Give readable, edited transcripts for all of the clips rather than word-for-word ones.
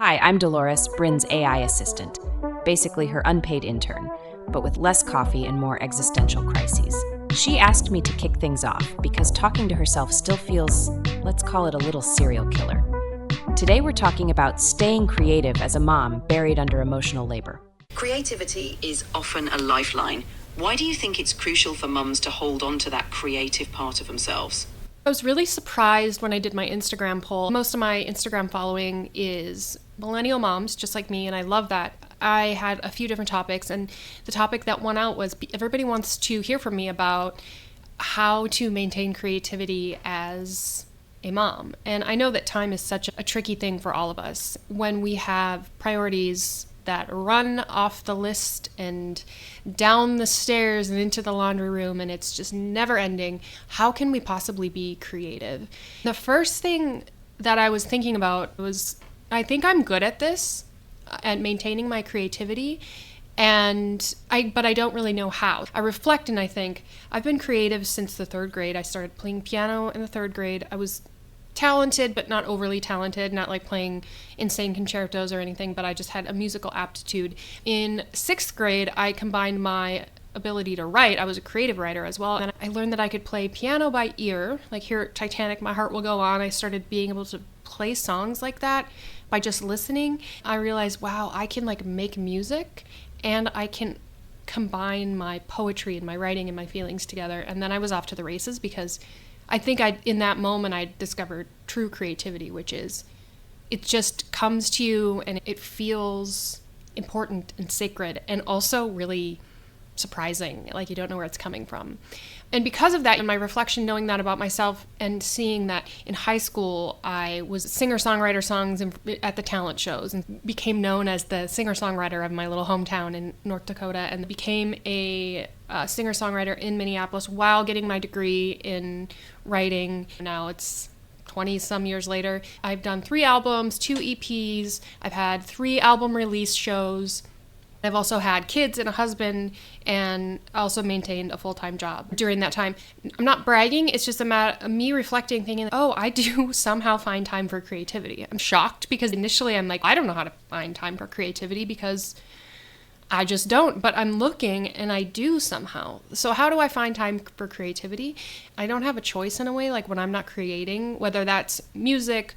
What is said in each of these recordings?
Hi, I'm Dolores, Brynn's AI assistant, basically her unpaid intern, but with less coffee and more existential crises. She asked me to kick things off because talking to herself still feels, let's call it a little serial killer. Today we're talking about staying creative as a mom buried under emotional labor. Creativity is often a lifeline. Why do you think it's crucial for mums to hold on to that creative part of themselves? I was really surprised when I did my Instagram poll. Most of my Instagram following is millennial moms, just like me, and I love that. I had a few different topics, and the topic that won out was everybody wants to hear from me about how to maintain creativity as a mom. And I know that time is such a tricky thing for all of us. When we have priorities that run off the list and down the stairs and into the laundry room, and it's just never ending, how can we possibly be creative? The first thing that I was thinking about was, I think I'm good at this, at maintaining my creativity, but I don't really know how. I reflect and I think, I've been creative since the third grade. I started playing piano in the third grade. I was talented, but not overly talented, not like playing insane concertos or anything, but I just had a musical aptitude. In sixth grade, I combined my ability to write. I was a creative writer as well. And I learned that I could play piano by ear, like here at Titanic, My Heart Will Go On. I started being able to play songs like that by just listening. I realized, wow, I can like make music and I can combine my poetry and my writing and my feelings together. And then I was off to the races because I think in that moment, I discovered true creativity, which is it just comes to you and it feels important and sacred and also really surprising, like you don't know where it's coming from. And because of that, in my reflection, knowing that about myself and seeing that in high school, I was singer-songwriter songs at the talent shows and became known as the singer-songwriter of my little hometown in North Dakota, and became a singer-songwriter in Minneapolis while getting my degree in writing. Now it's 20-some years later. I've done 3 albums, 2 EPs. I've had 3 album release shows. I've also had kids and a husband, and also maintained a full-time job during that time. I'm not bragging, it's just a matter of me reflecting, thinking, oh, I do somehow find time for creativity. I'm shocked because initially I'm like, I don't know how to find time for creativity because I just don't, but I'm looking and I do somehow. So how do I find time for creativity? I don't have a choice in a way, like when I'm not creating, whether that's music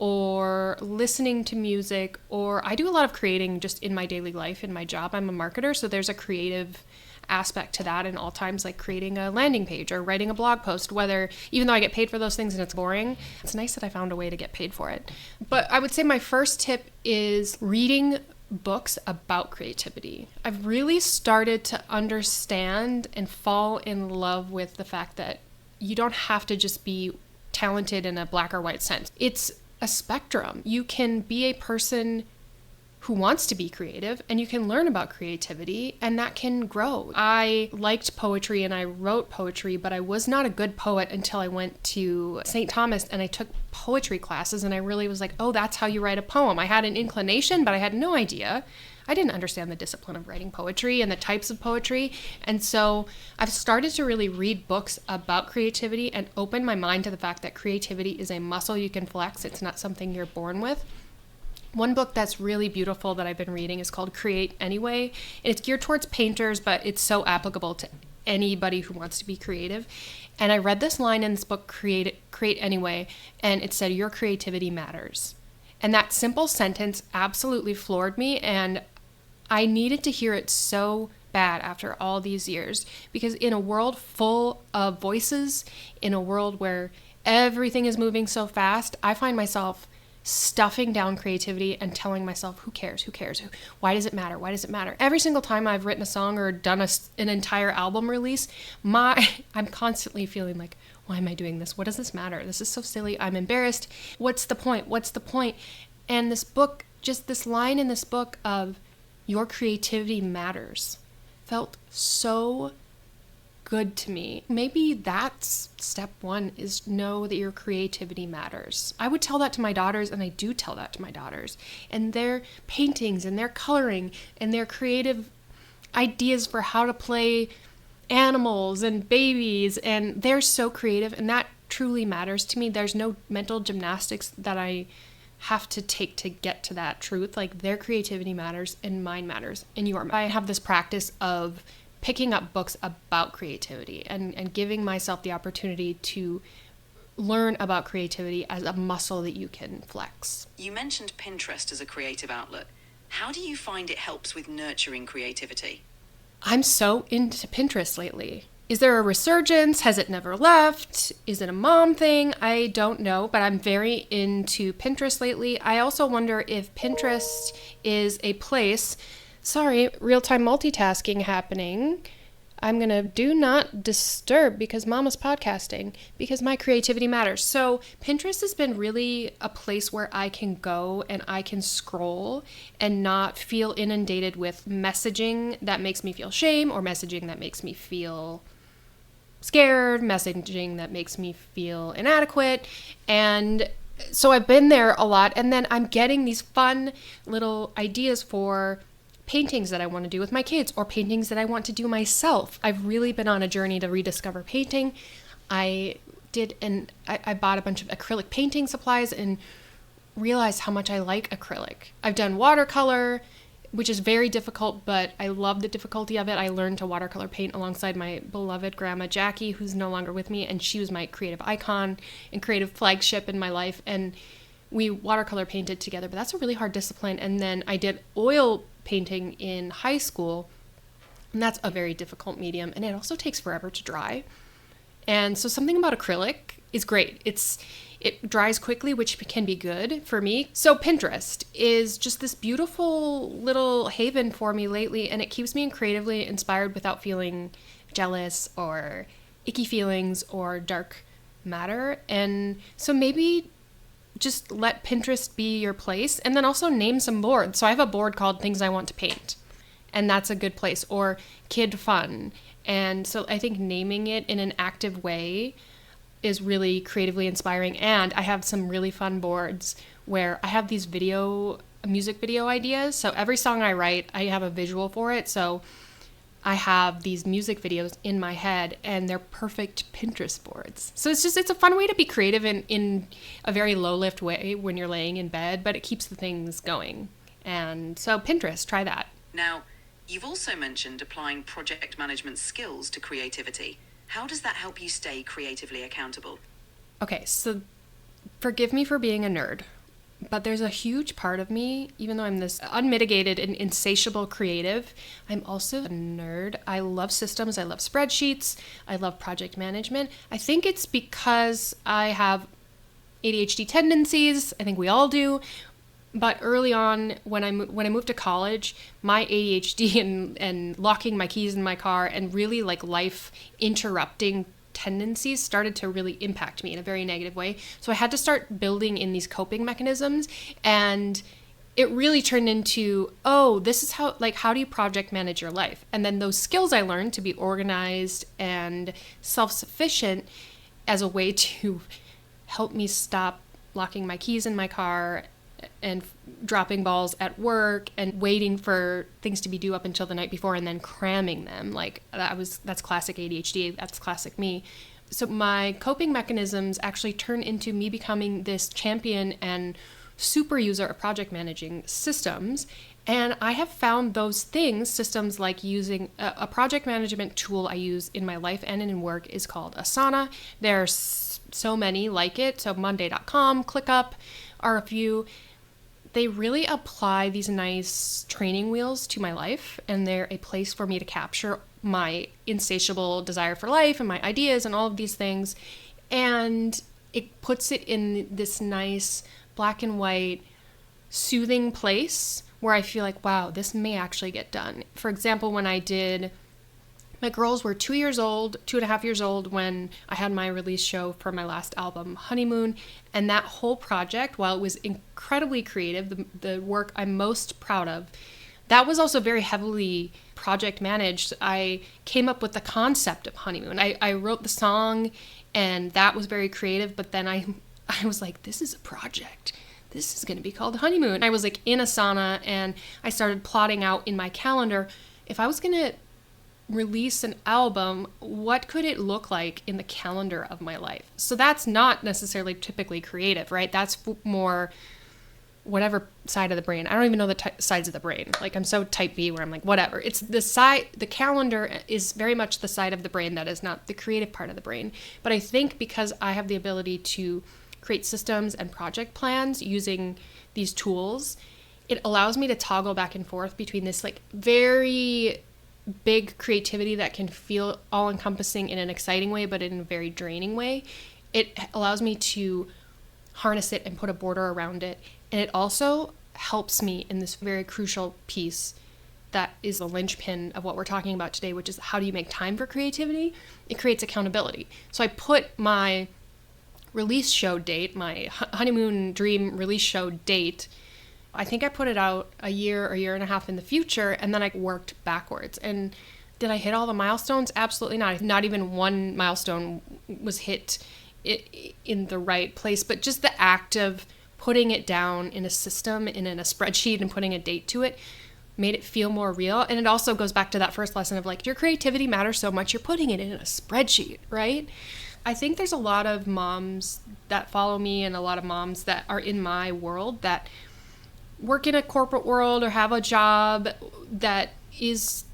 or listening to music, or I do a lot of creating just in my daily life, in my job. I'm a marketer, so there's a creative aspect to that in all times, like creating a landing page or writing a blog post, even though I get paid for those things and it's boring, it's nice that I found a way to get paid for it. But I would say my first tip is reading books about creativity. I've really started to understand and fall in love with the fact that you don't have to just be talented in a black or white sense. It's a spectrum. You can be a person who wants to be creative and you can learn about creativity and that can grow. I liked poetry and I wrote poetry, but I was not a good poet until I went to St. Thomas and I took poetry classes and I really was like, oh, that's how you write a poem. I had an inclination, but I had no idea. I didn't understand the discipline of writing poetry and the types of poetry. And so I've started to really read books about creativity and open my mind to the fact that creativity is a muscle you can flex. It's not something you're born with. One book that's really beautiful that I've been reading is called Create Anyway. It's geared towards painters, but it's so applicable to anybody who wants to be creative. And I read this line in this book, Create Anyway, and it said, your creativity matters. And that simple sentence absolutely floored me, and I needed to hear it so bad after all these years, because in a world full of voices, in a world where everything is moving so fast, I find myself stuffing down creativity and telling myself, who cares? Why does it matter? Every single time I've written a song or done an entire album release, I'm constantly feeling like, why am I doing this? What does this matter? This is so silly. I'm embarrassed. What's the point? And this book, just this line in this book of your creativity matters, felt so good to me. Maybe that's step 1, is know that your creativity matters. I would tell that to my daughters, and I do tell that to my daughters. And their paintings and their coloring and their creative ideas for how to play animals and babies, and they're so creative, and that truly matters to me. There's no mental gymnastics that I have to take to get to that truth. Like their creativity matters and mine matters and your. I have this practice of picking up books about creativity and giving myself the opportunity to learn about creativity as a muscle that you can flex. You mentioned Pinterest as a creative outlet. How do you find it helps with nurturing creativity? I'm so into Pinterest lately. Is there a resurgence? Has it never left? Is it a mom thing? I don't know, but I'm very into Pinterest lately. I also wonder if Pinterest is a place, sorry, real-time multitasking happening. I'm going to do not disturb because mama's podcasting, because my creativity matters. So Pinterest has been really a place where I can go and I can scroll and not feel inundated with messaging that makes me feel shame or messaging that makes me feel scared, messaging that makes me feel inadequate. And so I've been there a lot, and then I'm getting these fun little ideas for paintings that I want to do with my kids or paintings that I want to do myself. I've really been on a journey to rediscover painting. I bought a bunch of acrylic painting supplies and realized how much I like acrylic. I've done watercolor, which is very difficult, but I love the difficulty of it. I learned to watercolor paint alongside my beloved grandma Jackie, who's no longer with me, and she was my creative icon and creative flagship in my life, and we watercolor painted together, but that's a really hard discipline. And then I did oil painting in high school, and that's a very difficult medium, and it also takes forever to dry. And so something about acrylic is great. It dries quickly, which can be good for me. So Pinterest is just this beautiful little haven for me lately, and it keeps me creatively inspired without feeling jealous or icky feelings or dark matter. And so maybe just let Pinterest be your place, and then also name some boards. So I have a board called Things I Want to Paint, and that's a good place, or Kid Fun. And so I think naming it in an active way is really creatively inspiring. And I have some really fun boards where I have these music video ideas. So every song I write, I have a visual for it. So I have these music videos in my head, and they're perfect Pinterest boards. So it's a fun way to be creative in a very low lift way when you're laying in bed, but it keeps the things going. And so Pinterest, try that. Now, you've also mentioned applying project management skills to creativity. How does that help you stay creatively accountable? Okay, so forgive me for being a nerd, but there's a huge part of me, even though I'm this unmitigated and insatiable creative, I'm also a nerd. I love systems. I love spreadsheets. I love project management. I think it's because I have ADHD tendencies. I think we all do. But early on, when I moved to college, my ADHD and locking my keys in my car and really like life interrupting tendencies started to really impact me in a very negative way. So I had to start building in these coping mechanisms, and it really turned into, this is how do you project manage your life? And then those skills I learned to be organized and self-sufficient as a way to help me stop locking my keys in my car and dropping balls at work and waiting for things to be due up until the night before and then cramming them. That's classic ADHD. That's classic me. So my coping mechanisms actually turn into me becoming this champion and super user of project managing systems. And I have found those things, systems like using a project management tool I use in my life and in work is called Asana. There's so many like it. So Monday.com, ClickUp are a few. They really apply these nice training wheels to my life, and they're a place for me to capture my insatiable desire for life and my ideas and all of these things. And it puts it in this nice black and white soothing place where I feel like, wow, this may actually get done. For example, when my girls were 2.5 years old when I had my release show for my last album, Honeymoon. And that whole project, while it was incredibly creative, the work I'm most proud of, that was also very heavily project managed. I came up with the concept of Honeymoon. I wrote the song, and that was very creative. But then I was like, this is a project. This is going to be called Honeymoon. I was like in Asana, and I started plotting out in my calendar, if I was going to release an album, what could it look like in the calendar of my life? So that's not necessarily typically creative, right? That's more whatever side of the brain. I don't even know the sides of the brain. Like, I'm so type B where I'm like, whatever. It's the side, the calendar is very much the side of the brain that is not the creative part of the brain. But I think because I have the ability to create systems and project plans using these tools, it allows me to toggle back and forth between this like very big creativity that can feel all encompassing in an exciting way, but in a very draining way. It allows me to harness it and put a border around it. And it also helps me in this very crucial piece that is the linchpin of what we're talking about today, which is how do you make time for creativity? It creates accountability. So I put my release show date, my honeymoon dream release show date, I think I put it out a year and a half in the future, and then I worked backwards. And did I hit all the milestones? Absolutely not. Not even one milestone was hit in the right place, but just the act of putting it down in a system and in a spreadsheet and putting a date to it made it feel more real. And it also goes back to that first lesson of like, your creativity matters so much, you're putting it in a spreadsheet, right? I think there's a lot of moms that follow me and a lot of moms that are in my world that work in a corporate world or have a job that is,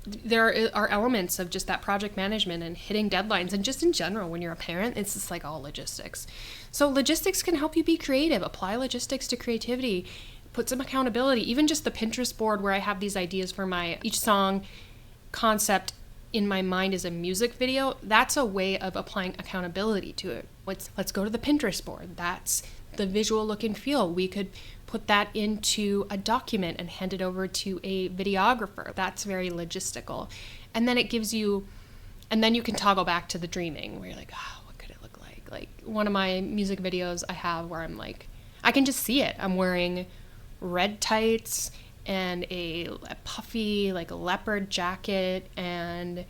there are elements of just that project management and hitting deadlines. And just in general, when you're a parent, it's just like all logistics. So logistics can help you be creative. Apply logistics to creativity. Put some accountability. Even just the Pinterest board where I have these ideas for each song concept in my mind is a music video. That's a way of applying accountability to it. Let's go to the Pinterest board. That's the visual look and feel. We could put that into a document and hand it over to a videographer. That's very logistical. And then it gives you, and then you can toggle back to the dreaming where you're like, oh, what could it look like? Like one of my music videos I have where I'm like, I can just see it. I'm wearing red tights and a puffy like leopard jacket, and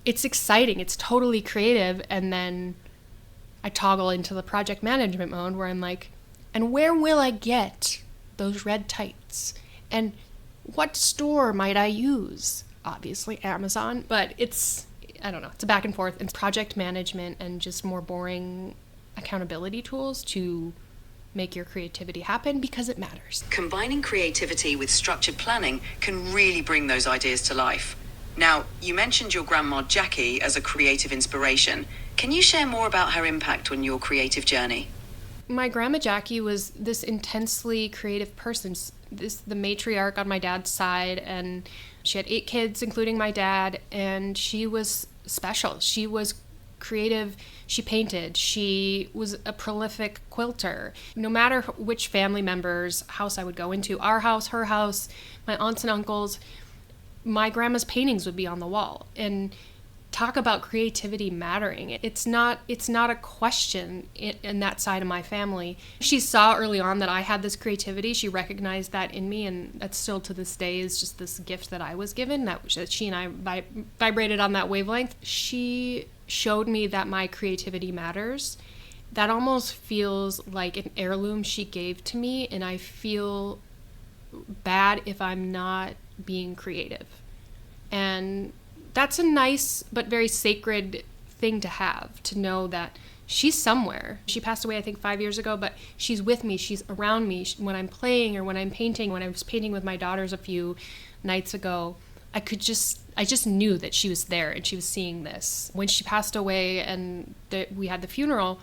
it's exciting. It's totally creative. And then I toggle into the project management mode where I'm like, and where will I get those red tights? And what store might I use? Obviously Amazon, but it's, I don't know, it's a back and forth. It's project management and just more boring accountability tools to make your creativity happen because it matters. Combining creativity with structured planning can really bring those ideas to life. Now, you mentioned your grandma Jackie as a creative inspiration. Can you share more about her impact on your creative journey? My grandma Jackie was this intensely creative person, the matriarch on my dad's side, and she had 8 kids, including my dad, and she was special. She was creative. She painted. She was a prolific quilter. No matter which family member's house I would go into, our house, her house, my aunts and uncles, my grandma's paintings would be on the wall. And talk about creativity mattering. It's not a question in that side of my family. She saw early on that I had this creativity. She recognized that in me, and that still to this day is just this gift that I was given, that she and I vibrated on that wavelength. She showed me that my creativity matters. That almost feels like an heirloom she gave to me, and I feel bad if I'm not being creative. And that's a nice but very sacred thing to have, to know that she's somewhere. She passed away, I think, 5 years ago, but she's with me. She's around me when I'm playing or when I'm painting. When I was painting with my daughters a few nights ago, I just knew that she was there and she was seeing this. When she passed away and we had the funeral,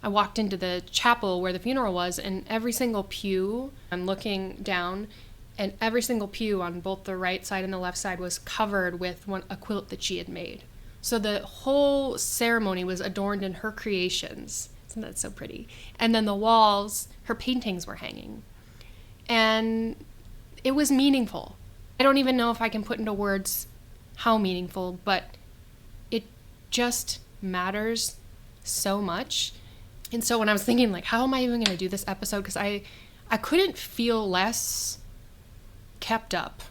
I walked into the chapel where the funeral was, and every single pew, I'm looking down, and every single pew on both the right side and the left side was covered with a quilt that she had made. So the whole ceremony was adorned in her creations. Isn't that so pretty? And then the walls, her paintings were hanging. And it was meaningful. I don't even know if I can put into words how meaningful, but it just matters so much. And so when I was thinking, like, how am I even going to do this episode? Because I couldn't feel less kept up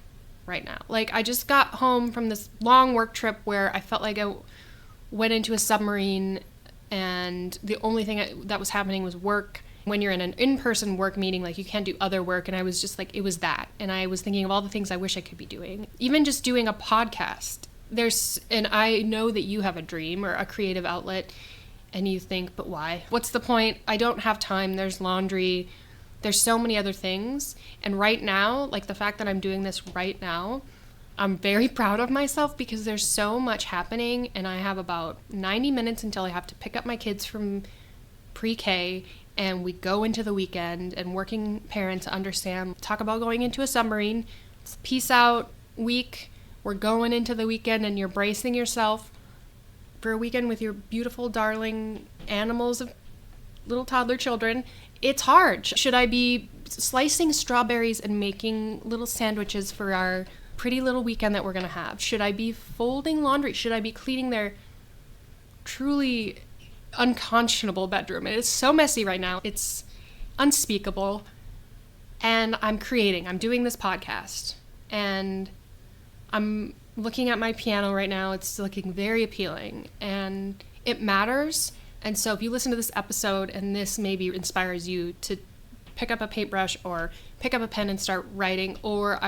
right now. Like, I just got home from this long work trip where I felt like I went into a submarine and the only thing that was happening was work. When you're in an in-person work meeting, like, you can't do other work, and I was just like, it was that. And I was thinking of all the things I wish I could be doing. Even just doing a podcast. And I know that you have a dream or a creative outlet, and you think, but why? What's the point? I don't have time. There's laundry. there's so many other things. And right now, like the fact that I'm doing this right now, I'm very proud of myself because there's so much happening, and I have about 90 minutes until I have to pick up my kids from pre-K, and we go into the weekend, and working parents understand, talk about going into a submarine. It's peace out week. We're going into the weekend, and you're bracing yourself for a weekend with your beautiful, darling animals of little toddler children. It's hard. Should I be slicing strawberries and making little sandwiches for our pretty little weekend that we're going to have? Should I be folding laundry? Should I be cleaning their truly unconscionable bedroom? It is so messy right now. It's unspeakable. And I'm creating. I'm doing this podcast. And I'm looking at my piano right now. It's looking very appealing. And it matters. And so if you listen to this episode and this maybe inspires you to pick up a paintbrush or pick up a pen and start writing, or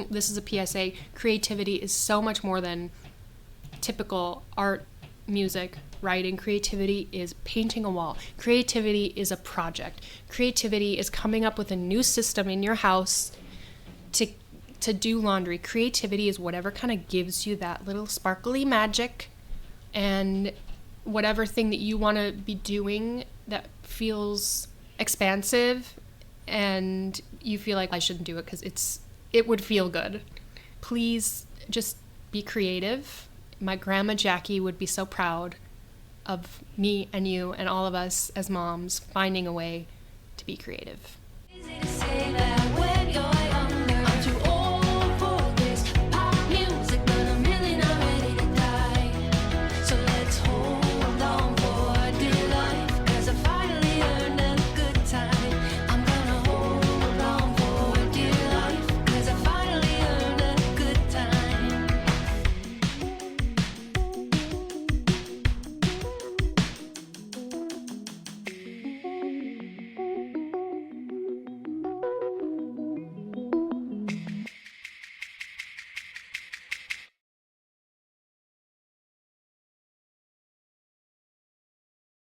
this is a PSA, creativity is so much more than typical art, music, writing. Creativity is painting a wall. Creativity is a project. Creativity is coming up with a new system in your house to do laundry. Creativity is whatever kind of gives you that little sparkly magic, and whatever thing that you want to be doing that feels expansive and you feel like I shouldn't do it because it would feel good. Please just be creative. My grandma Jackie would be so proud of me and you and all of us as moms finding a way to be creative.